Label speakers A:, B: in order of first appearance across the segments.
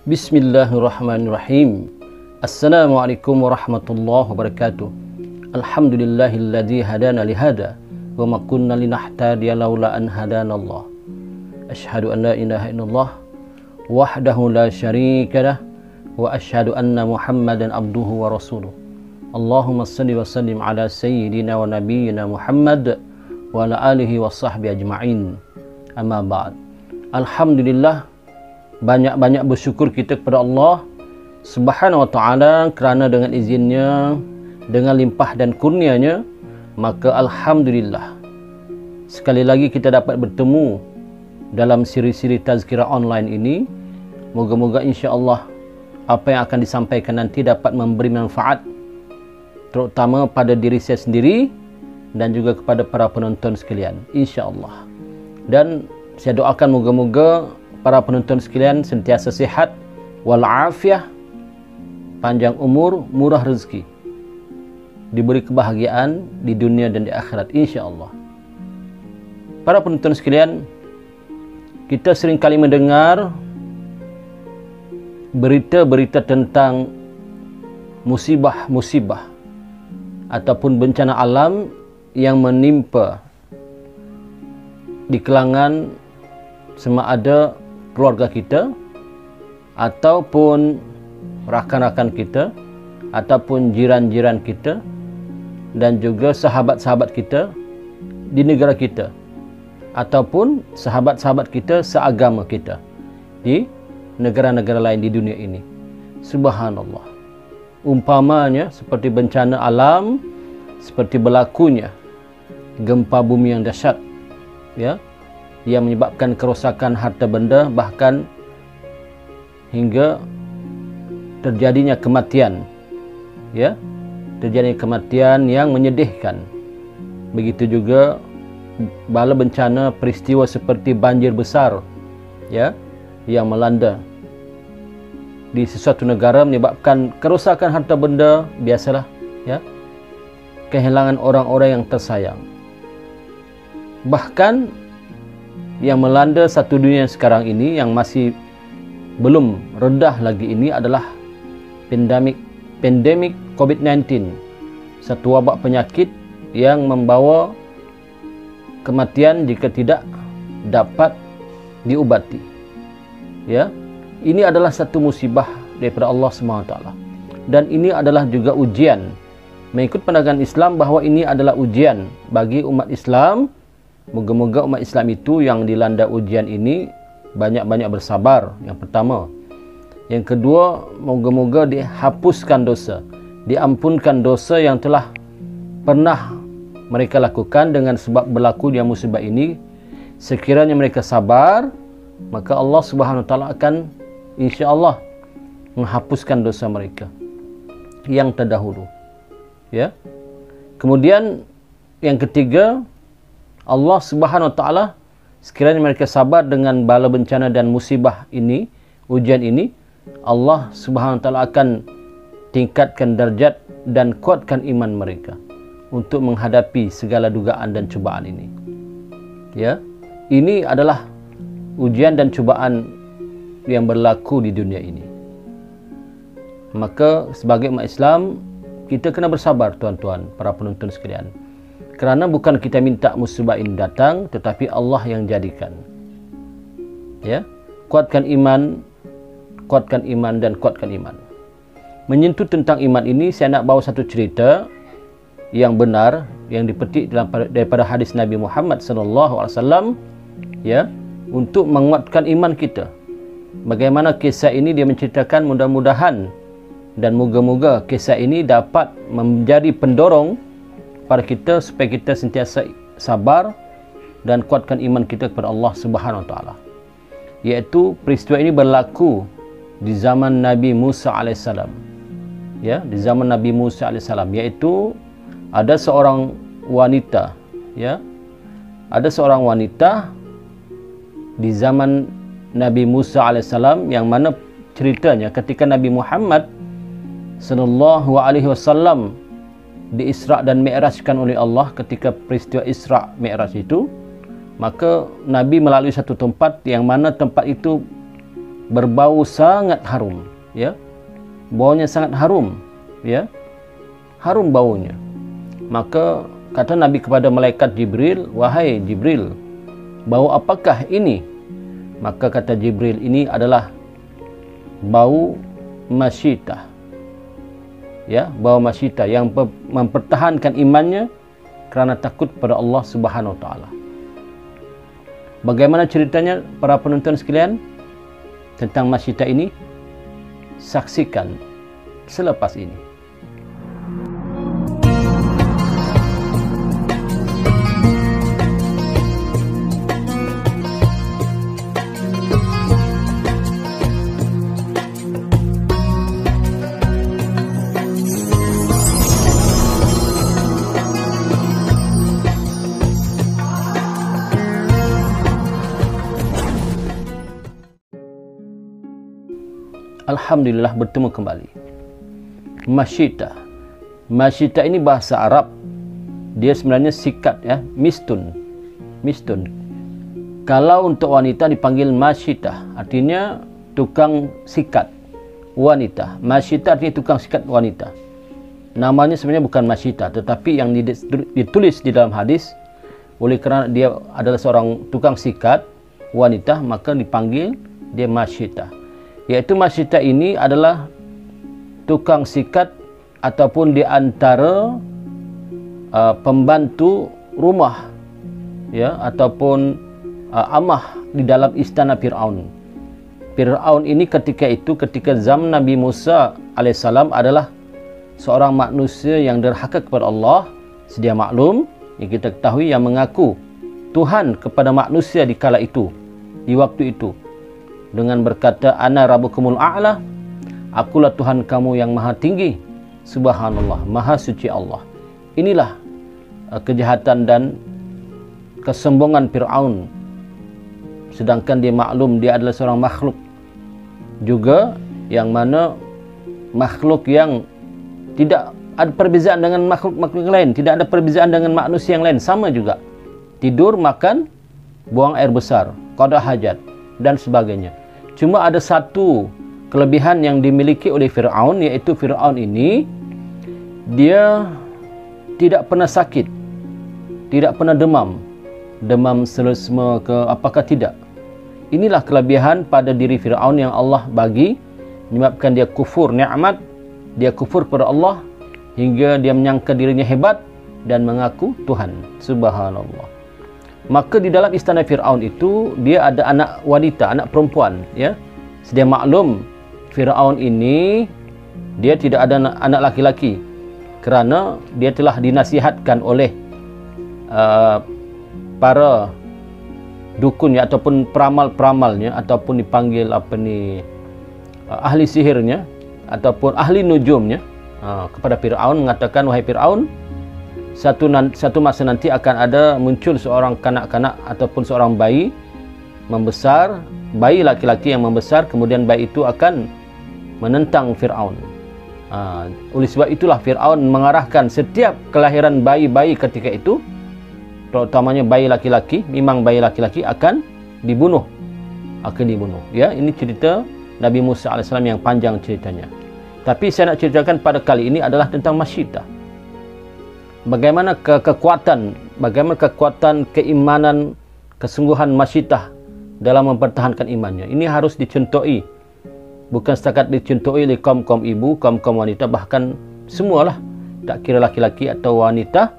A: Bismillahirrahmanirrahim. Assalamualaikum warahmatullahi wabarakatuh. Alhamdulillahilladzi hadana lihada wa ma kunna linahtadiya laula an hadanallah. Asyhadu an la ilaha illallah wahdahu la syarika lah wa asyhadu anna Muhammadan abduhu wa rasuluh. Allahumma shalli wa sallim ala sayyidina wa nabiyyina Muhammad wa ala alihi wa sahbihi ajma'in. Amma ba'd. Alhamdulillah, banyak-banyak bersyukur kita kepada Allah Subhanahu wa ta'ala kerana dengan izinnya, dengan limpah dan kurnianya, maka alhamdulillah sekali lagi kita dapat bertemu dalam siri-siri tazkirah online ini. Moga-moga insya-Allah apa yang akan disampaikan nanti dapat memberi manfaat terutama pada diri saya sendiri dan juga kepada para penonton sekalian, insya-Allah. Dan saya doakan moga-moga para penonton sekalian sentiasa sihat walafiat, panjang umur, murah rezeki, diberi kebahagiaan di dunia dan di akhirat, insya-Allah. Para penonton sekalian, kita sering kali mendengar berita-berita tentang musibah-musibah ataupun bencana alam yang menimpa di kalangan sama ada keluarga kita ataupun rakan-rakan kita ataupun jiran-jiran kita dan juga sahabat-sahabat kita di negara kita ataupun sahabat-sahabat kita seagama kita di negara-negara lain di dunia ini. Subhanallah. Umpamanya seperti bencana alam, seperti berlakunya gempa bumi yang dahsyat, ya, yang menyebabkan kerosakan harta benda, bahkan hingga terjadinya kematian, ya, terjadinya kematian yang menyedihkan. Begitu juga bala bencana peristiwa seperti banjir besar, ya, yang melanda di sesuatu negara menyebabkan kerosakan harta benda, biasalah, ya, kehilangan orang-orang yang tersayang. Bahkan yang melanda satu dunia sekarang ini yang masih belum redah lagi ini adalah pandemik COVID-19, satu wabak penyakit yang membawa kematian jika tidak dapat diubati. Ya, ini adalah satu musibah daripada Allah SWT, dan ini adalah juga ujian. Mengikut pandangan Islam bahawa ini adalah ujian bagi umat Islam. Moga-moga umat Islam itu yang dilanda ujian ini banyak-banyak bersabar, yang pertama. Yang kedua, moga-moga dihapuskan dosa, diampunkan dosa yang telah pernah mereka lakukan dengan sebab berlakunya musibah ini. Sekiranya mereka sabar, maka Allah Subhanahu wa taala akan insya-Allah menghapuskan dosa mereka yang terdahulu, ya. Kemudian yang ketiga, Allah Subhanahu wa taala sekiranya mereka sabar dengan bala bencana dan musibah ini, ujian ini, Allah Subhanahu wa taala akan tingkatkan darjat dan kuatkan iman mereka untuk menghadapi segala dugaan dan cubaan ini. Ya, ini adalah ujian dan cubaan yang berlaku di dunia ini. Maka sebagai umat Islam, kita kena bersabar, tuan-tuan, para penonton sekalian. Kerana bukan kita minta musibah ini datang, tetapi Allah yang jadikan. Ya, kuatkan iman dan kuatkan iman. Menyentuh tentang iman ini, saya nak bawa satu cerita yang benar yang dipetik daripada hadis Nabi Muhammad SAW, ya, untuk menguatkan iman kita. Bagaimana kisah ini dia menceritakan, mudah-mudahan dan moga-moga kisah ini dapat menjadi pendorong pada kita supaya kita sentiasa sabar dan kuatkan iman kita kepada Allah Subhanahu wa taala. Iaitu peristiwa ini berlaku di zaman Nabi Musa alaihissalam. Ya, di zaman Nabi Musa alaihissalam, iaitu ada seorang wanita, ya. Ada seorang wanita di zaman Nabi Musa alaihissalam yang mana ceritanya ketika Nabi Muhammad sallallahu alaihi wasallam di Isra' dan Mi'rajkan oleh Allah. Ketika peristiwa Isra' Mi'raj itu, maka Nabi melalui satu tempat yang mana tempat itu berbau sangat harum, ya. Baunya sangat harum, ya. Harum baunya. Maka kata Nabi kepada malaikat Jibril, "Wahai Jibril, bau apakah ini?" Maka kata Jibril, "Ini adalah bau masyitah." Ya, bau masyitah yang mempertahankan imannya kerana takut pada Allah Subhanahu wa taala. Bagaimana ceritanya para penonton sekalian tentang masyitah ini? Saksikan selepas ini. Alhamdulillah bertemu kembali. Masyitah. Masyitah ini bahasa Arab. Dia sebenarnya sikat, ya, mistun. Mistun. Kalau untuk wanita dipanggil masyitah, artinya tukang sikat wanita. Masyitah artinya tukang sikat wanita. Namanya sebenarnya bukan masyitah, tetapi yang ditulis di dalam hadis, oleh kerana dia adalah seorang tukang sikat wanita, maka dipanggil dia masyitah. Iaitu masyitah ini adalah tukang sikat ataupun di antara pembantu rumah, ya, ataupun amah di dalam istana Fir'aun. Fir'aun ini ketika zaman Nabi Musa alaihissalam adalah seorang manusia yang derhaka kepada Allah. Sedia maklum, yang kita ketahui, yang mengaku Tuhan kepada manusia di kala itu, di waktu itu, dengan berkata, "Ana rabbukumul a'la," akulah Tuhan kamu yang maha tinggi. Subhanallah, maha suci Allah. Inilah kejahatan dan kesombongan Fir'aun. Sedangkan dia maklum dia adalah seorang makhluk juga, yang mana makhluk yang tidak ada perbezaan dengan makhluk-makhluk lain, tidak ada perbezaan dengan manusia yang lain, sama juga. Tidur, makan, buang air besar, qada hajat dan sebagainya. Cuma ada satu kelebihan yang dimiliki oleh Fir'aun, iaitu Fir'aun ini dia tidak pernah sakit, tidak pernah demam selesma ke apakah tidak. Inilah kelebihan pada diri Fir'aun yang Allah bagi, menyebabkan dia kufur nikmat, dia kufur pada Allah hingga dia menyangka dirinya hebat dan mengaku Tuhan. Subhanallah. Maka di dalam istana Fir'aun itu dia ada anak wanita, anak perempuan, ya. Sedia maklum Fir'aun ini dia tidak ada anak laki-laki kerana dia telah dinasihatkan oleh para dukunnya ataupun peramal-peramalnya, ataupun dipanggil ahli sihirnya ataupun ahli nujumnya, kepada Fir'aun, mengatakan, "Wahai Fir'aun, satu masa nanti akan ada muncul seorang kanak-kanak ataupun seorang bayi membesar, bayi laki-laki yang membesar, kemudian bayi itu akan menentang Fir'aun." Oleh sebab itulah Fir'aun mengarahkan setiap kelahiran bayi-bayi ketika itu, terutamanya bayi laki-laki, memang bayi laki-laki akan dibunuh. Ya, ini cerita Nabi Musa AS yang panjang ceritanya. Tapi saya nak ceritakan pada kali ini adalah tentang masyitah. Bagaimana kekuatan keimanan, kesungguhan masyitah dalam mempertahankan imannya. Ini harus dicontohi. Bukan setakat dicontohi oleh kaum-kaum ibu, kaum-kaum wanita, bahkan semualah, tak kira laki-laki atau wanita.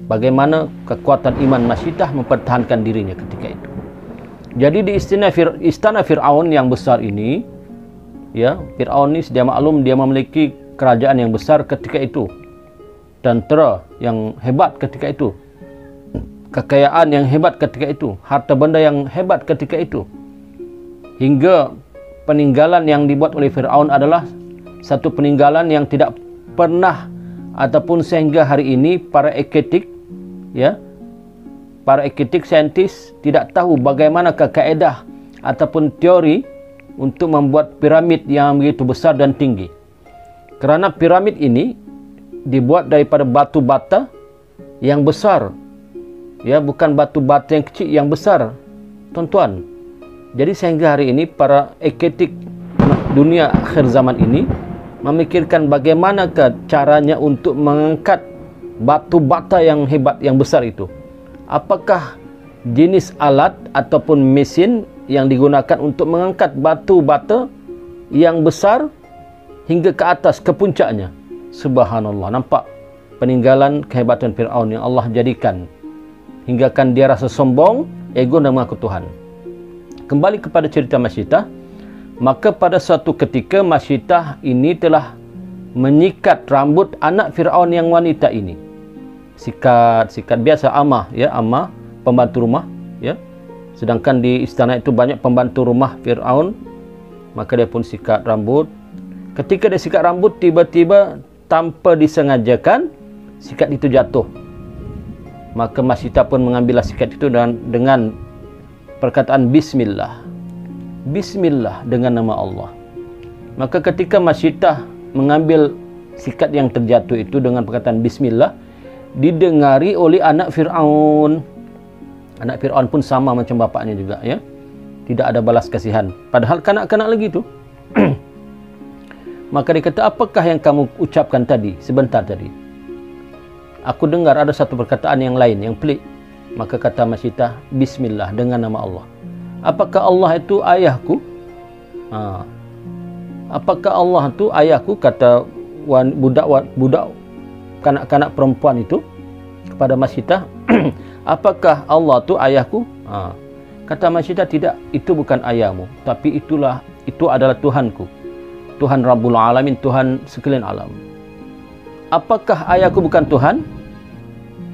A: Bagaimana kekuatan iman masyitah mempertahankan dirinya ketika itu. Jadi di istana Fir'aun yang besar ini, ya, Fir'aun ini sedia maklum dia memiliki kerajaan yang besar ketika itu, tentera yang hebat ketika itu, kekayaan yang hebat ketika itu, harta benda yang hebat ketika itu, hingga peninggalan yang dibuat oleh Fir'aun adalah satu peninggalan yang tidak pernah ataupun sehingga hari ini para eketik, ya, para eketik saintis tidak tahu bagaimana kaedah ataupun teori untuk membuat piramid yang begitu besar dan tinggi. Kerana piramid ini dibuat daripada batu bata yang besar, ya, bukan batu bata yang kecil, yang besar, tuan-tuan. Jadi sehingga hari ini para eketik dunia akhir zaman ini memikirkan bagaimanakah caranya untuk mengangkat batu bata yang hebat, yang besar itu. Apakah jenis alat ataupun mesin yang digunakan untuk mengangkat batu bata yang besar hingga ke atas, ke puncaknya. Subhanallah, nampak peninggalan kehebatan Fir'aun yang Allah jadikan, hinggakan dia rasa sombong, ego dan mengaku Tuhan. Kembali kepada cerita Masyitah, maka pada suatu ketika Masyitah ini telah menyikat rambut anak Fir'aun yang wanita ini. Sikat biasa, amah, ya, amah, pembantu rumah, ya. Sedangkan di istana itu banyak pembantu rumah Fir'aun, maka dia pun sikat rambut. Ketika dia sikat rambut, tiba-tiba tanpa disengajakan sikat itu jatuh. Maka Masyitah pun mengambil sikat itu dengan perkataan Bismillah. Bismillah, dengan nama Allah. Maka ketika Masyitah mengambil sikat yang terjatuh itu dengan perkataan Bismillah, didengari oleh anak Fir'aun. Anak Fir'aun pun sama macam bapaknya juga, ya. Tidak ada balas kasihan. Padahal kanak-kanak lagi tu. Maka dia kata, apakah yang kamu ucapkan tadi, sebentar tadi? Aku dengar ada satu perkataan yang lain, yang pelik. Maka kata Masyitah, Bismillah, dengan nama Allah. Apakah Allah itu ayahku? Apakah Allah itu ayahku? Kata budak kanak-kanak perempuan itu kepada Masyitah. Apakah Allah itu ayahku? Kata Masyitah, tidak, itu bukan ayahmu, tapi itu adalah Tuhanku, Tuhan Rabbul Alamin, Tuhan sekalian alam. Apakah ayahku bukan Tuhan?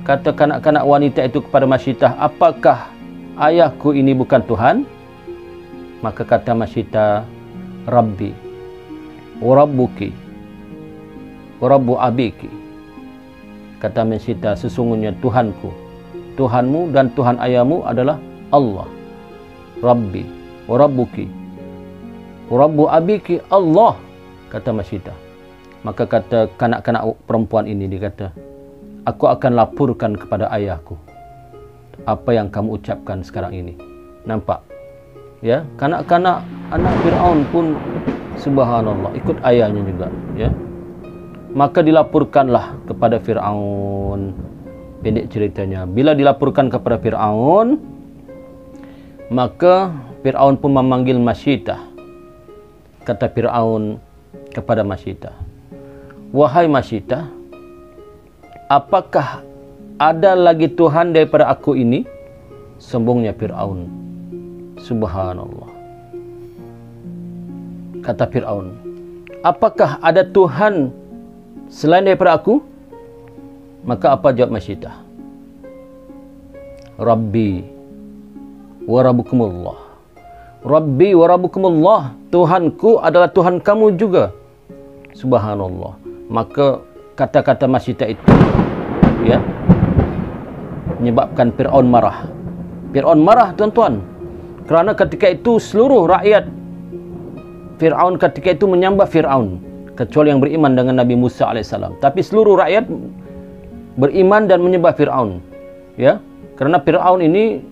A: Kata kanak-kanak wanita itu kepada Masyitah, apakah ayahku ini bukan Tuhan? Maka kata Masyitah, Rabbi wa Rabbuki wa Rabbu abiki. Kata Masyitah, sesungguhnya Tuhanku, Tuhanmu dan Tuhan ayahmu adalah Allah. Rabbi wa Rabbuki wa Rabbu abiki, Allah, kata Masyitah. Maka kata kanak-kanak perempuan ini, dia kata, aku akan laporkan kepada ayahku apa yang kamu ucapkan sekarang ini. Nampak? Ya, kanak-kanak anak Fir'aun pun subhanallah ikut ayahnya juga, ya. Maka dilaporkanlah kepada Fir'aun. Pendek ceritanya, bila dilaporkan kepada Fir'aun, maka Fir'aun pun memanggil Masyitah. Kata Fir'aun kepada Masyitah, wahai Masyitah, apakah ada lagi Tuhan daripada aku ini? Sombongnya Fir'aun. Subhanallah. Kata Fir'aun, apakah ada Tuhan selain daripada aku? Maka apa jawab Masyitah? Rabbi wa Rabbukumullah. Rabbi wa Rabbukumullah, Tuhanku adalah Tuhan kamu juga. Subhanallah. Maka kata-kata Masyitah itu, ya, menyebabkan Fir'aun marah. Fir'aun marah, tuan-tuan, kerana ketika itu seluruh rakyat Fir'aun ketika itu menyembah Fir'aun, kecuali yang beriman dengan Nabi Musa AS. Tapi seluruh rakyat beriman dan menyembah Fir'aun, ya, kerana Fir'aun ini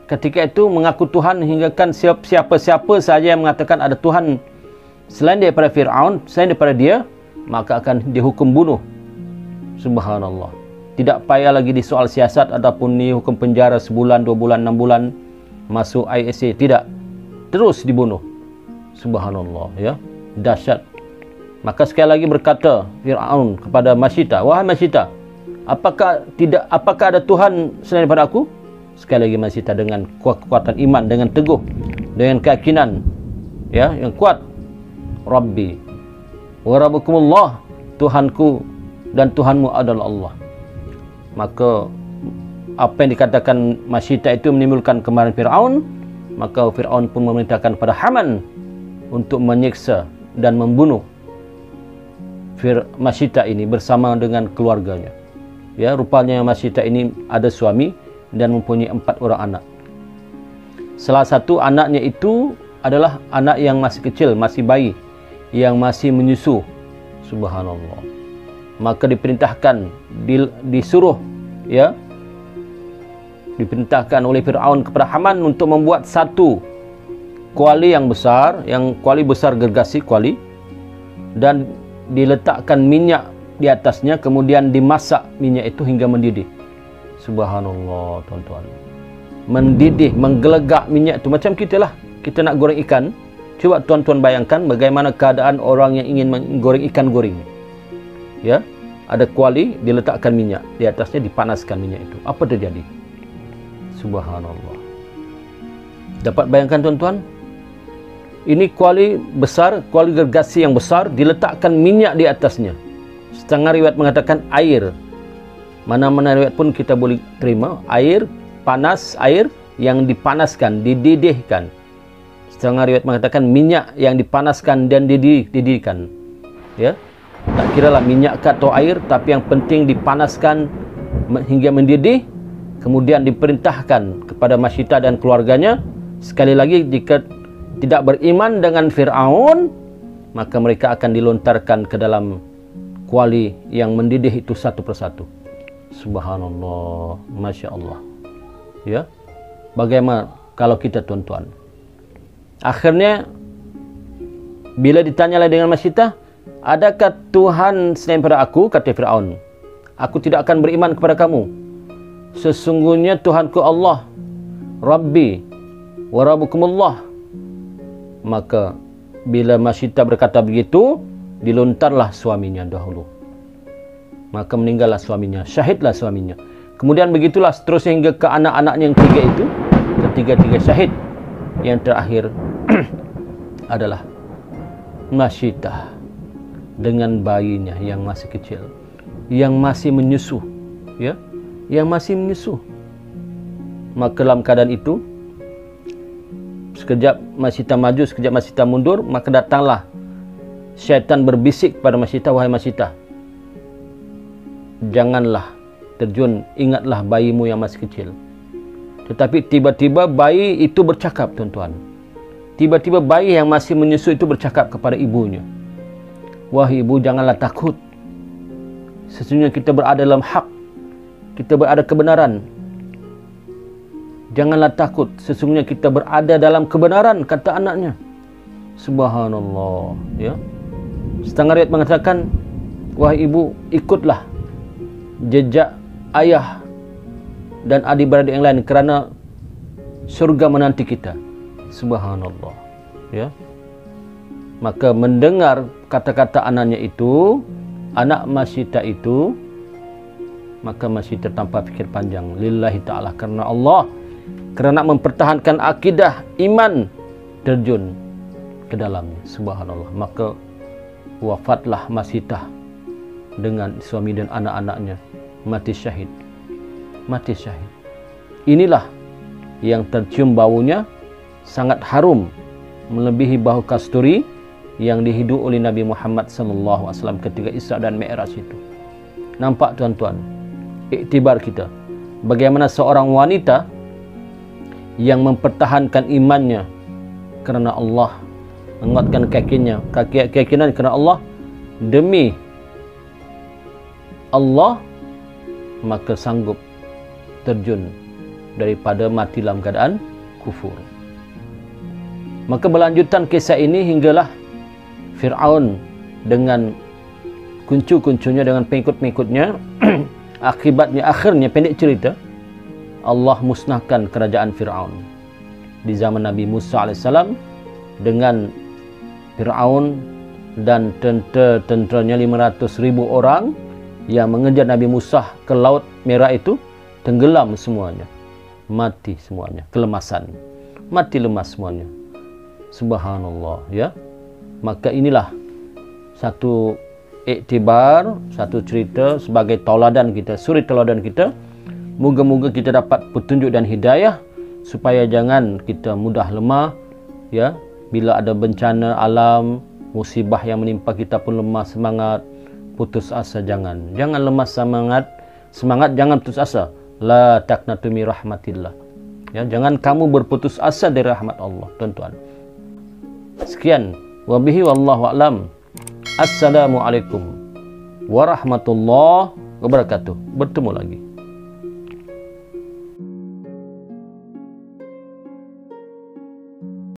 A: ketika itu mengaku Tuhan, hinggakan siapa-siapa saja yang mengatakan ada Tuhan selain daripada Fir'aun, selain daripada dia, maka akan dihukum bunuh. Subhanallah. Tidak payah lagi di soal siasat ataupun ni hukum penjara sebulan, 2 bulan, 6 bulan, masuk ISA, tidak. Terus dibunuh. Subhanallah, ya. Dahsyat. Maka sekali lagi berkata Fir'aun kepada Masyitah, wahai Masyitah, apakah ada Tuhan selain daripada aku? Sekali lagi Masyitah dengan kekuatan iman, dengan teguh, dengan keyakinan, ya, yang kuat. Rabbi wa Rabbukumullah, Tuhanku dan Tuhanmu adalah Allah. Maka apa yang dikatakan Masyitah itu menimbulkan kemarahan Fir'aun. Maka Fir'aun pun memerintahkan kepada Haman untuk menyiksa dan membunuh Masyitah ini bersama dengan keluarganya. Ya, rupanya Masyitah ini ada suami dan mempunyai 4 orang anak. Salah satu anaknya itu adalah anak yang masih kecil, masih bayi, yang masih menyusu. Subhanallah. Maka diperintahkan, disuruh, ya, diperintahkan oleh Fir'aun kepada Haman untuk membuat satu kuali yang besar, yang kuali besar gergasi kuali, dan diletakkan minyak di atasnya, kemudian dimasak minyak itu hingga mendidih. Subhanallah, tuan-tuan. Mendidih, menggelegak minyak itu macam kita lah. Kita nak goreng ikan. Coba tuan-tuan bayangkan bagaimana keadaan orang yang ingin menggoreng ikan goreng. Ya, ada kuali, diletakkan minyak di atasnya, dipanaskan minyak itu. Apa terjadi? Subhanallah. Dapat bayangkan tuan-tuan? Ini kuali besar, kuali gergasi yang besar, diletakkan minyak di atasnya. Setengah riwayat mengatakan air. Mana-mana riwayat pun kita boleh terima. Air, panas, air yang dipanaskan, dididihkan. Setengah riwayat mengatakan minyak yang dipanaskan dan dididihkan. Ya, tak kiralah minyak atau air, tapi yang penting dipanaskan hingga mendidih. Kemudian diperintahkan kepada Masyidah dan keluarganya, sekali lagi jika tidak beriman dengan Fir'aun, maka mereka akan dilontarkan ke dalam kuali yang mendidih itu satu persatu. Subhanallah, Masya Allah. Ya, bagaimana kalau kita, tuan-tuan? Akhirnya bila ditanya dengan Masyidah, adakah Tuhan selain pada aku? Kata Fir'aun, aku tidak akan beriman kepada kamu. Sesungguhnya Tuhanku Allah, Rabbi wa Rabbukumullah. Maka bila Masyidah berkata begitu, dilontarlah suaminya dahulu. Maka meninggallah suaminya, syahidlah suaminya. Kemudian begitulah seterusnya hingga ke anak-anaknya yang tiga itu. Ketiga-tiga syahid. Yang terakhir adalah Masyidah dengan bayinya yang masih kecil, yang masih menyusu, ya, yang masih menyusu. Maka dalam keadaan itu, sekejap Masyidah maju, sekejap Masyidah mundur, maka datanglah syaitan berbisik kepada Masyidah, wahai Masyidah, janganlah terjun, ingatlah bayimu yang masih kecil. Tetapi tiba-tiba bayi itu bercakap, tuan-tuan. Tiba-tiba bayi yang masih menyusu itu bercakap kepada ibunya, wahai ibu, janganlah takut. Sesungguhnya kita berada dalam hak, kita berada kebenaran. Janganlah takut, sesungguhnya kita berada dalam kebenaran, kata anaknya. Subhanallah, ya. Setengah riwayat mengatakan, wahai ibu, ikutlah jejak ayah dan adik-beradik yang lain, kerana surga menanti kita. Subhanallah, ya. Maka mendengar kata-kata anaknya itu, anak Masyidah itu, maka Masyidah tanpa fikir panjang, lillahi ta'ala, kerana Allah, kerana mempertahankan akidah iman, terjun ke dalamnya. Subhanallah. Maka wafatlah Masyidah dengan suami dan anak-anaknya, mati syahid. Mati syahid. Inilah yang tercium baunya sangat harum, melebihi bau kasturi yang dihidu oleh Nabi Muhammad SAW ketika Isra dan Mi'raj itu. Nampak, tuan-tuan, iktibar kita bagaimana seorang wanita yang mempertahankan imannya kerana Allah, menguatkan keyakinan kerana Allah, demi Allah, maka sanggup terjun daripada mati dalam keadaan kufur. Maka berlanjutan kisah ini hinggalah Fir'aun dengan kuncu-kuncunya, dengan pengikut-pengikutnya. Akibatnya, akhirnya, pendek cerita, Allah musnahkan kerajaan Fir'aun di zaman Nabi Musa AS, dengan Fir'aun dan tenteranya 500.000 orang yang mengejar Nabi Musa ke Laut Merah itu, tenggelam semuanya, mati semuanya, kelemasan, mati lemas semuanya. Subhanallah, ya. Maka inilah satu iktibar, satu cerita sebagai tauladan kita, suri tauladan kita. Moga-moga kita dapat petunjuk dan hidayah supaya jangan kita mudah lemah, ya. Bila ada bencana alam, musibah yang menimpa kita pun lemah semangat, putus asa, jangan lemah semangat, jangan putus asa. La taqnatu min rahmatillah. Ya, jangan kamu berputus asa dari rahmat Allah, tuan-tuan. Sekian, wabihi wallahu a'lam. Assalamualaikum warahmatullahi wabarakatuh. Bertemu lagi.